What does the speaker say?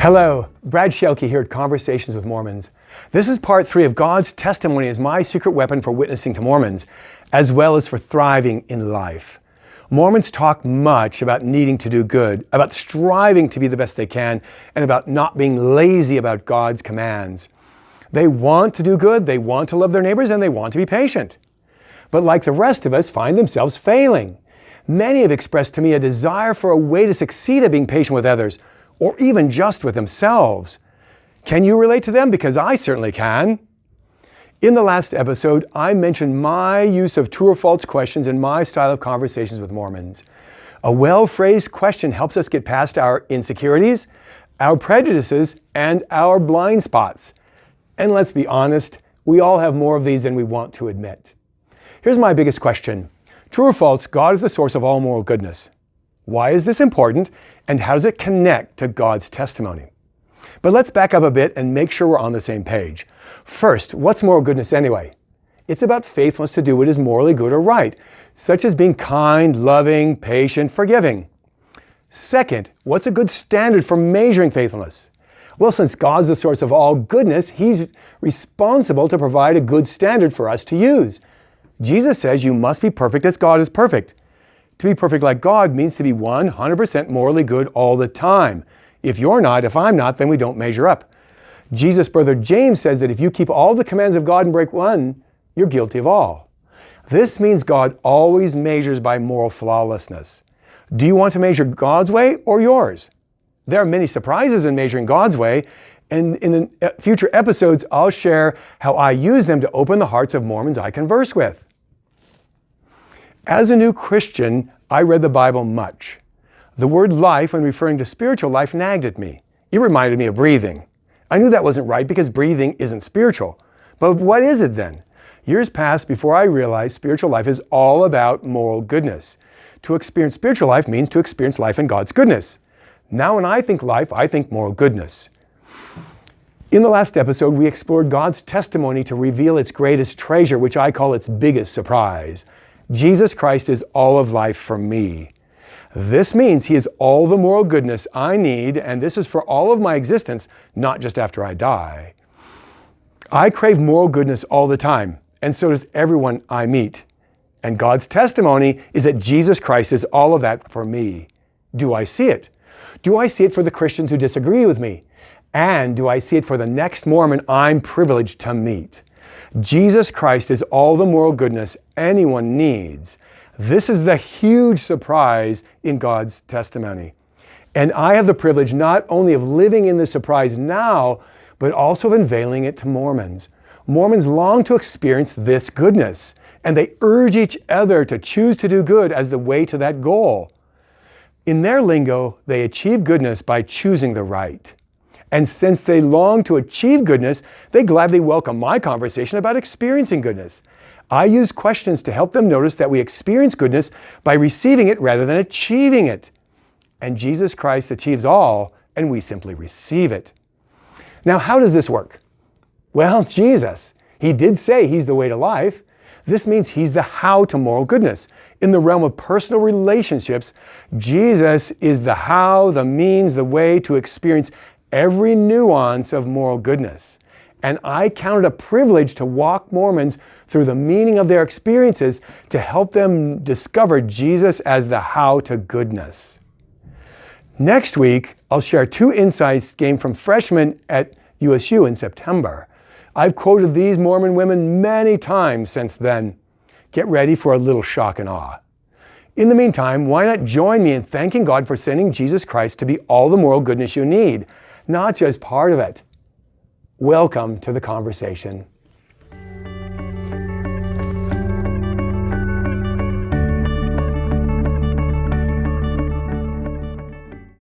Hello, Brad Schielke here at Conversations with Mormons. This is part 3 of God's testimony as my secret weapon for witnessing to Mormons, as well as for thriving in life. Mormons talk much about needing to do good, about striving to be the best they can, and about not being lazy about God's commands. They want to do good, they want to love their neighbors, and they want to be patient. But like the rest of us, find themselves failing. Many have expressed to me a desire for a way to succeed at being patient with others, or even just with themselves. Can you relate to them? Because I certainly can. In the last episode, I mentioned my use of true or false questions in my style of Conversations with Mormons. A well-phrased question helps us get past our insecurities, our prejudices, and our blind spots. And let's be honest, we all have more of these than we want to admit. Here's my biggest question. True or false, God is the source of all moral goodness. Why is this important, and how does it connect to God's testimony? But let's back up a bit and make sure we're on the same page. First, what's moral goodness anyway? It's about faithfulness to do what is morally good or right, such as being kind, loving, patient, forgiving. Second, what's a good standard for measuring faithfulness? Well, since God's the source of all goodness, He's responsible to provide a good standard for us to use. Jesus says you must be perfect as God is perfect. To be perfect like God means to be 100% morally good all the time. If you're not, if I'm not, then we don't measure up. Jesus' brother James says that if you keep all the commands of God and break one, you're guilty of all. This means God always measures by moral flawlessness. Do you want to measure God's way or yours? There are many surprises in measuring God's way, and in the future episodes, I'll share how I use them to open the hearts of Mormons I converse with. As a new Christian, I read the Bible much. The word life, when referring to spiritual life, nagged at me. It reminded me of breathing. I knew that wasn't right because breathing isn't spiritual. But what is it then? Years passed before I realized spiritual life is all about moral goodness. To experience spiritual life means to experience life in God's goodness. Now when I think life, I think moral goodness. In the last episode, we explored God's testimony to reveal its greatest treasure, which I call its biggest surprise. Jesus Christ is all of life for me. This means He is all the moral goodness I need, and this is for all of my existence, not just after I die. I crave moral goodness all the time, and so does everyone I meet. And God's testimony is that Jesus Christ is all of that for me. Do I see it? Do I see it for the Christians who disagree with me? And do I see it for the next Mormon I'm privileged to meet? Jesus Christ is all the moral goodness anyone needs. This is the huge surprise in God's testimony. And I have the privilege not only of living in this surprise now, but also of unveiling it to Mormons. Mormons long to experience this goodness, and they urge each other to choose to do good as the way to that goal. In their lingo, they achieve goodness by choosing the right. And since they long to achieve goodness, they gladly welcome my conversation about experiencing goodness. I use questions to help them notice that we experience goodness by receiving it rather than achieving it. And Jesus Christ achieves all, and we simply receive it. Now, how does this work? Well, Jesus. He did say He's the way to life. This means He's the how to moral goodness. In the realm of personal relationships, Jesus is the how, the means, the way to experience every nuance of moral goodness. And I count it a privilege to walk Mormons through the meaning of their experiences to help them discover Jesus as the how to goodness. Next week, I'll share 2 insights gained from freshmen at USU in September. I've quoted these Mormon women many times since then. Get ready for a little shock and awe. In the meantime, why not join me in thanking God for sending Jesus Christ to be all the moral goodness you need, not just part of it. Welcome to the conversation.